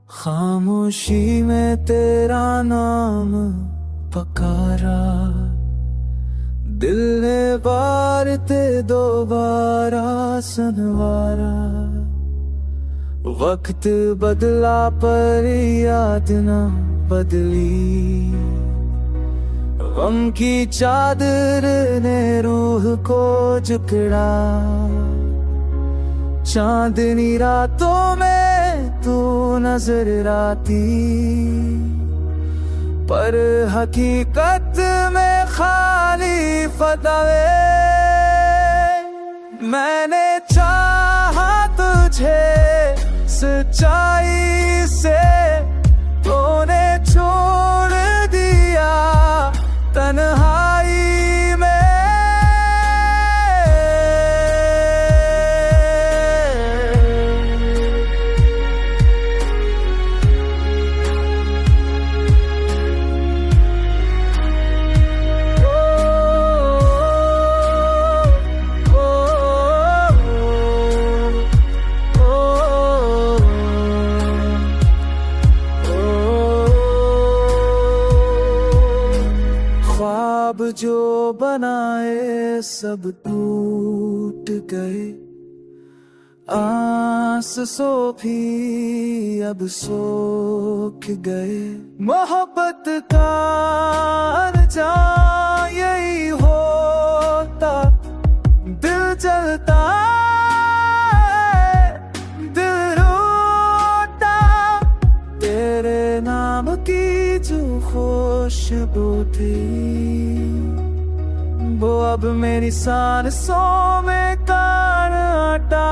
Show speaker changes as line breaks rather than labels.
खामोशी में तेरा नाम पकारा, दिल ने बार ते दोबारा सनवारा। वक्त बदला पर याद ना बदली, गम की चादर ने रूह को जकड़ा। चांदनी रातों में तू नजर आती, पर हकीकत में खाली फतावे। मैंने चाहा तुझे सच्चाई से, तूने छोड़ दिया तन्हाई में। ख्वाब जो बनाए सब टूट गए, आंसू भी अब सोख गए। मोहब्बत का अंजाम यही होता, दिल जलता दिल रोता। तेरे नाम की जो खुशबू थी, वो अब मेरी सांसों में काट आटा।